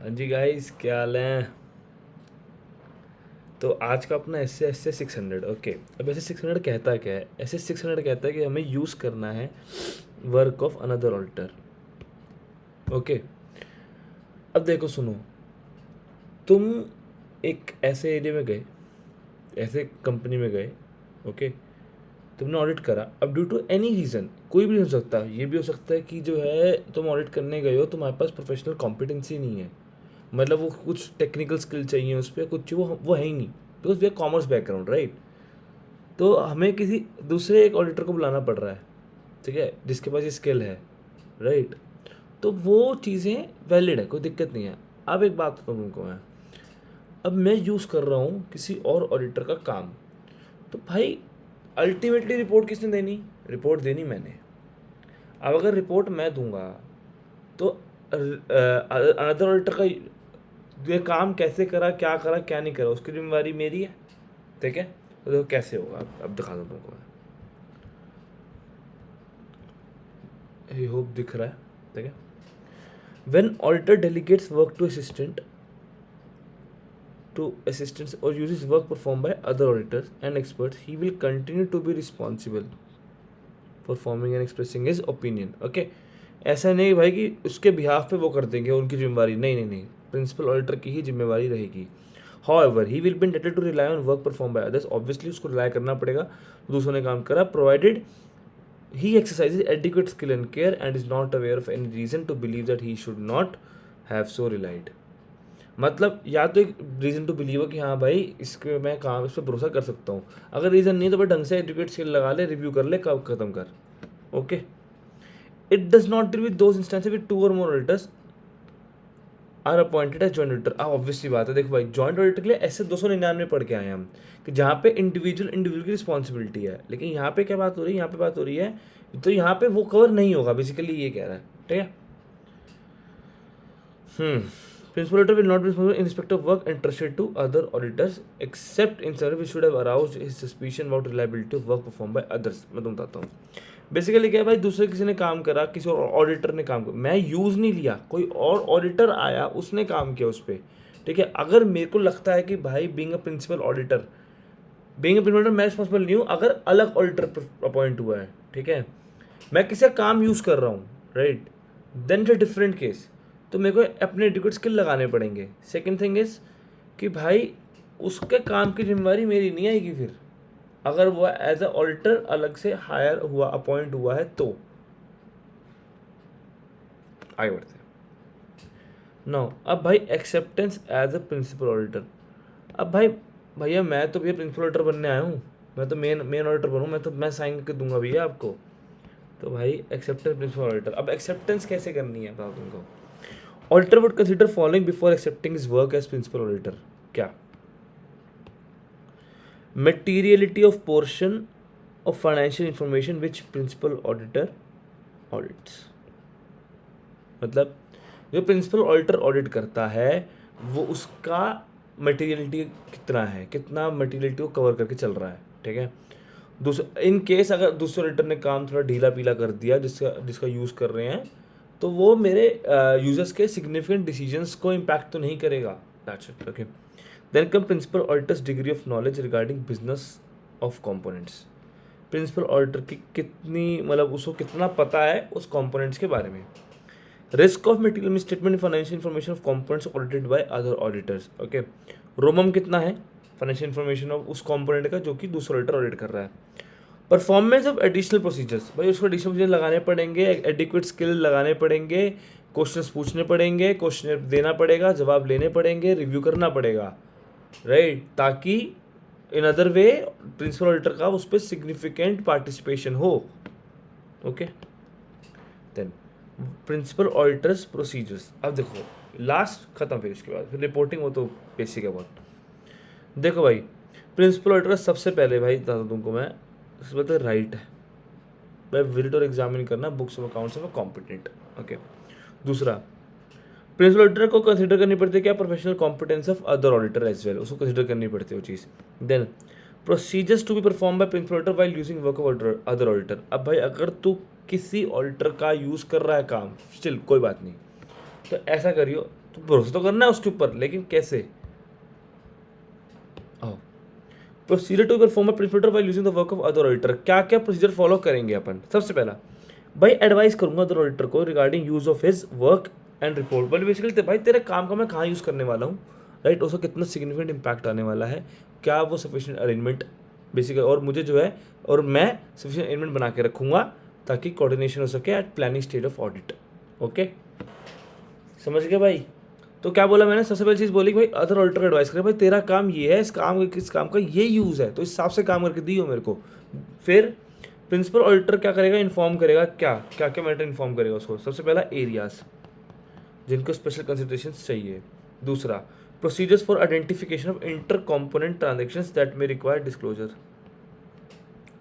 हाँ जी गाइस, क्या हाल है। तो आज का अपना एस ए 600। ओके, अब एस ए 600 कहता क्या है? एस ए 600 कहता है कि हमें यूज़ करना है work of another alter. Okay, अब देखो सुनो, तुम एक ऐसे एरिया में गए, ऐसे कंपनी में गए। ओके, तुमने ऑडिट करा। अब ड्यू टू एनी रीज़न, कोई भी हो सकता है, ये भी हो सकता है कि जो है तुम ऑडिट करने गए हो, तुम्हारे पास प्रोफेशनल कॉम्पिटेंसी नहीं है, मतलब वो कुछ टेक्निकल स्किल चाहिए उस पर, कुछ वो है ही नहीं, because we are commerce background, right. तो हमें किसी दूसरे एक ऑडिटर को बुलाना पड़ रहा है, ठीक है, जिसके पास ये स्किल है, राइट। तो वो चीज़ें वैलिड है, कोई दिक्कत नहीं है। अब एक बात बताऊँ तुमको मैं, अब मैं यूज़ कर रहा हूँ किसी और ऑडिटर का काम, तो भाई अल्टीमेटली रिपोर्ट किसने देनी? रिपोर्ट देनी मैंने। अब अगर रिपोर्ट मैं दूंगा तो अनदर ऑडिटर का ये काम कैसे करा, क्या नहीं करा, उसकी जिम्मेवारी मेरी है, ठीक है। तो देखो कैसे होगा, अब दिखा दो तुमको मैं। आई होप दिख रहा है, ठीक है। When auditor delegates work to assistants or uses work performed by other auditors and experts, he will continue to be responsible for forming and expressing his opinion. Okay, ऐसा नहीं भाई कि उसके बिहाफ पे वो कर देंगे, उनकी जिम्मेवारी नहीं नहीं नहीं, प्रिंसिपल ऑडिटर की ही जिम्मेवारी रहेगी। However, he will be entitled to rely on work performed by others. Obviously उसको रिलाय करना पड़ेगा, दूसरों ने काम करा, provided he exercises adequate skill and care and is not aware of any reason to believe that he should not have so relied. मतलब या तो एक रीज़न टू बिलीव हो कि हाँ भाई इसके मैं काम, इस पर भरोसा कर सकता हूँ। अगर रीज़न नहीं तो भाई ढंग से एजुकेट स्किल लगा ले, रिव्यू कर ले, कब खत्म कर। Okay, it does not deal with those instances with two और more auditors are appointed as joint auditor. अब ऑब्वियसली बात है, देखो भाई जॉइंट ऑडिटर के लिए ऐसे 299 पढ़ के आए हम कि जहाँ पे इंडिविजुअल की रिस्पॉन्सिबिलिटी है, लेकिन यहाँ पे क्या बात हो रही है, यहाँ पे बात हो रही है, तो यहाँ पे वो कवर नहीं होगा, बेसिकली ये कह रहा है, ठीक है। Principal auditor will not be responsible in respect of work entrusted to other auditors except in service which should have aroused his suspicion about reliability of work performed by others. मैं तुम बताता हूँ बेसिकली क्या है भाई, दूसरे किसी ने काम करा, किसी और ऑडिटर ने काम करा, मैं यूज़ नहीं लिया, कोई और ऑडिटर आया, उसने काम किया उस पर, ठीक है। अगर मेरे को लगता है कि भाई बीइंग अ प्रिंसिपल ऑडिटर मैं रिस्पॉन्सिबल नहीं हूँ, अगर अलग ऑडिटर अपॉइंट हुआ है, ठीक है, मैं किसी का काम यूज़ कर रहा हूँ, right, then it different case, तो मेरे को अपने एडिक्वेट स्किल लगाने पड़ेंगे। सेकेंड थिंग इज़ कि भाई उसके काम की जिम्मेवारी मेरी नहीं आएगी फिर, अगर वो एज अ ऑडिटर अलग से हायर हुआ, अपॉइंट हुआ है तो। आगे बढ़ते हैं। नो, अब भाई acceptance as a principal auditor. अब भाई भैया मैं तो भैया प्रिंसिपल ऑडिटर बनने आया हूँ, मैं तो मेन ऑडिटर बनूँ, मैं साइन करके दूंगा भैया आपको। तो भाई एक्सेप्टेंस प्रिंसिपल ऑडिटर, अब एक्सेप्टेंस कैसे करनी है बताओ तुमको। Auditor would consider following before accepting his work as principal auditor. क्या? Materiality of portion of financial information which principal auditor audits. मतलब जो प्रिंसिपल ऑडिटर ऑडिट करता है वो उसका मटेरियलिटी कितना है, कितना मटेरियलिटी को कवर करके चल रहा है, ठीक है। दूसरा इन केस अगर दूसरे ऑडिटर ने काम थोड़ा ढीला पीला कर दिया जिसका यूज़ कर रहे हैं, तो वो मेरे यूजर्स के सिग्निफिकेंट डिसीजंस को इम्पैक्ट तो नहीं करेगा। That's it, okay. Then come principal auditors degree of knowledge regarding business of components. Principal auditor की कितनी, मतलब उसको कितना पता है उस कंपोनेंट्स के बारे में। Risk of material misstatement financial information of components audited by other auditors. Okay, रोमम कितना है फाइनेंशियल इन्फॉर्मेशन ऑफ उस कंपोनेंट का जो कि दूसरा ऑडिटर ऑडिट कर रहा है। परफॉर्मेंस ऑफ एडिशनल प्रोसीजर्स, भाई उसको एडिशनल प्रोसीजर लगाने पड़ेंगे, एडिक्वेट स्किल लगाने पड़ेंगे, क्वेश्चंस पूछने पड़ेंगे, क्वेश्चन देना पड़ेगा, जवाब लेने पड़ेंगे, रिव्यू करना पड़ेगा, राइट, ताकि in other way principal auditor का उस पर सिग्निफिकेंट पार्टिसिपेशन हो। Okay, then principal auditors procedures. अब देखो लास्ट खत्म, फिर इसके बाद फिर रिपोर्टिंग, वो तो बेसिक है बहुत। देखो भाई प्रिंसिपल ऑडिटर सबसे पहले भाई बता दूँ तुमको मैं, सबसे पहले राइट है भाई विजिट और एग्जामिन करना बुक्स ऑफ अकाउंट्स में कॉम्पिटेंट। ओके, दूसरा प्रिंसिपल ऑडिटर को कंसीडर करनी पड़ती है क्या, professional competence of other auditor as well, उसको कंसीडर करनी पड़ती है वो चीज़। Then procedures to be perform by principal auditor while using work of other auditor. अब भाई अगर किसी ऑडिटर का यूज़ कर रहा है काम, स्टिल कोई बात नहीं, तो ऐसा करियो, तो भरोसा तो करना है उसके ऊपर, लेकिन कैसे? Procedure to perform a principal auditor while using the work of other auditor. क्या क्या प्रोसीजर फॉलो करेंगे अपन? सबसे पहला भाई एडवाइस करूंगा अदर ऑडिटर को regarding use of his work and report. बोले बेसिकली भाई तेरे काम का मैं कहाँ यूज़ करने वाला हूँ, राइट, उसका कितना सिग्निफिकेंट इम्पैक्ट आने वाला है, क्या वो सफिशिएंट अरेंजमेंट बेसिकली, और मुझे जो है और मैं सफिशिएंट अरेंजमेंट बना के रखूँगा ताकि कोऑर्डिनेशन हो सके at planning stage of audit. Okay, समझ गए भाई? तो क्या बोला मैंने? सबसे पहली चीज़ बोली कि भाई अदर ऑडिटर को एडवाइस करे, भाई तेरा काम ये है, इस काम का ये यूज़ है, तो इस हिसाब से काम करके दियो मेरे को। फिर प्रिंसिपल ऑडिटर क्या करेगा? इन्फॉर्म करेगा क्या क्या क्या मैटर इन्फॉर्म करेगा उसको। सबसे पहला एरियाज जिनको स्पेशल कंसिडरेशन चाहिए। दूसरा procedures for identification of inter component transactions that may require disclosure.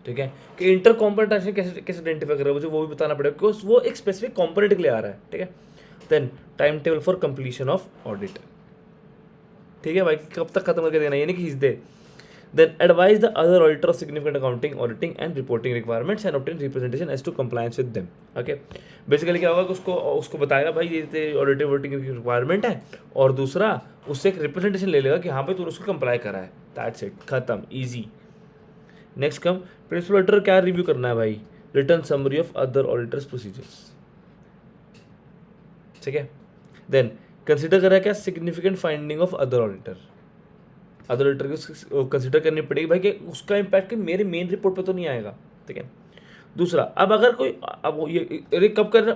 ठीक है, कि इंटर कॉम्पोनेंट ट्रांजेक्शन कैसे कैसे आइडेंटिफाई करेगा मुझे वो भी बताना पड़ेगा, बिकॉज वो एक स्पेसिफिक कॉम्पोनेंट के लिए आ रहा है। ठीक है, then time table for completion of audit. ठीक है भाई, कब तक खत्म करके देना, ये नहीं खींच दे। Then advise the other auditor of significant accounting auditing and reporting requirements and obtain representation as to compliance with them. Okay, basically क्या होगा कि उसको बताएगा भाई ये ऑडिटिंग वोटिंग की रिक्वायरमेंट है, और दूसरा उससे एक रिप्रेजेंटेशन ले लेगा कि हाँ भाई तूने उसको कंप्लाई करा है। दैट्स इट, खत्म, easy. Next come principal auditor क्या रिव्यू करना है भाई? Return summary of other auditors procedures. ठीक है, देन कंसिडर करा क्या? Significant finding of other auditor. Other auditor को कंसिडर करनी पड़ेगी भाई कि उसका इम्पैक्ट मेरे मेन रिपोर्ट पे तो नहीं आएगा। ठीक है, दूसरा अब अगर कोई अब ये कब करना,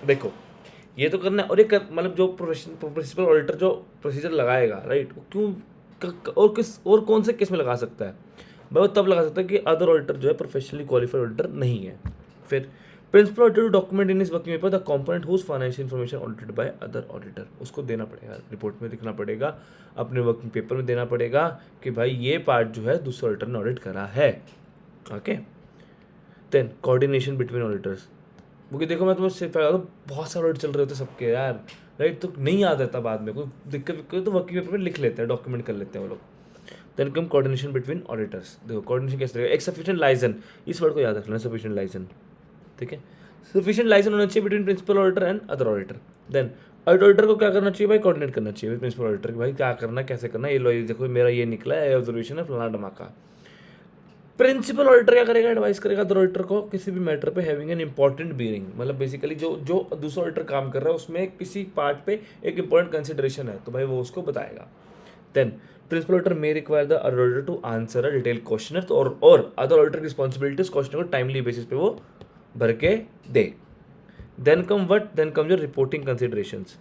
देखो ये तो करना है, और ये मतलब जो प्रिंसिपल ऑडिटर जो प्रोसीजर लगाएगा, राइट, वो क्यों और किस और कौन से केस में लगा सकता है भाई? वो तब लगा सकता है कि अदर ऑडिटर जो है प्रोफेशनली क्वालिफाइड ऑडिटर नहीं है। फिर principal auditor to document in his working paper the component whose financial information audited by other auditor. उसको देना पड़ेगा, रिपोर्ट में लिखना पड़ेगा, अपने वर्किंग पेपर में देना पड़ेगा कि भाई ये पार्ट जो है दूसरे ऑडिटर ने ऑडिट करा है। Okay, then coordination between auditors. क्योंकि देखो मैं तुम्हें सिर्फ तो बहुत सारे ऑडिट चल रहे होते सबके यार, राइट, तो नहीं याद रहता बाद में, कोई दिक्कत तो वर्किंग पेपर में लिख लेते हैं, डॉक्यूमेंट कर लेते हैं वो लोग। Then come coordination between auditors. देखो कोऑर्डिनेशन कैसे रहेगा? एक सफिशिएंट लाइजन, इस वर्ड को याद रखना, सफिशिएंट लाइजन। ठीक है, सफिशिएंट लाइजन होना चाहिए between principal auditor and other auditor. Then auditor को क्या करना चाहिए भाई? कोऑर्डिनेट करना चाहिए प्रिंसिपल ऑडिटर भाई क्या करना, कैसे करना, ये लो ये देखो मेरा ये निकला है, ऑब्जर्वेशन है फलाना धमाका। प्रिंसिपल ऑडिटर क्या करेगा? एडवाइस करेगा अदर ऑडिटर को किसी भी मैटर पे हैविंग एन इंपॉर्टेंट बियरिंग, मतलब बेसिकली जो दूसरा ऑडिटर काम कर रहा है उसमें किसी पार्ट पे एक इंपॉर्टेंट कंसिडरेशन है, तो भाई वो उसको बताएगा। Then principal auditor may require the other auditor to answer a detail questionnaire, तो और अदर ऑडिटर की रिस्पॉन्सिबिलिटी उस क्वेश्चन को टाइमली बेसिस पे वो भर के दे। Then come your reporting considerations.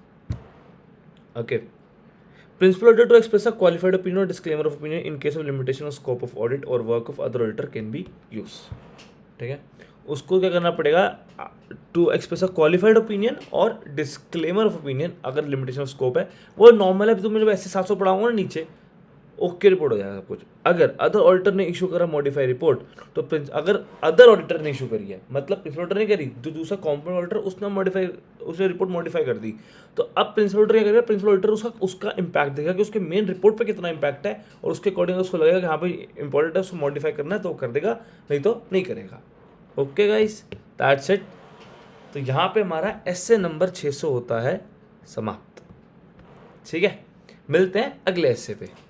Okay, principal auditor to express a qualified opinion और disclaimer of opinion in case of limitation of scope of audit और work of other auditor can be use. ठीक है, उसको क्या करना पड़ेगा? To express a qualified opinion और disclaimer of opinion अगर लिमिटेशन ऑफ स्कोप है, वो नॉर्मल है, तुम जब ऐसे 700 पढ़ाऊंगा ना नीचे, ओके रिपोर्ट हो जाएगा सब कुछ। अगर अदर ऑडिटर ने इशू करा मॉडिफाई रिपोर्ट, तो अगर अदर ऑडिटर ने इशू करी है, मतलब प्रिंसिपल ऑडिटर ने करी, जो दूसरा कॉम्पोनेंट ऑडिटर उसने मॉडिफाई, उसने रिपोर्ट मॉडिफाई कर दी, तो अब प्रिंसिपल ऑडिटर क्या करेगा? प्रिंसिपल ऑडिटर उसका इम्पैक्ट देखेगा कि उसके मेन रिपोर्ट पे कितना इम्पैक्ट है, और उसके अकॉर्डिंग उसको लगेगा कि हाँ भाई इंपॉर्टेंट है, उसको मॉडिफाई करना है तो कर देगा, नहीं तो नहीं करेगा। Okay guys, that's it. तो यहाँ पे हमारा एस्से नंबर 600 होता है समाप्त। ठीक है, मिलते हैं अगले एस्से पे।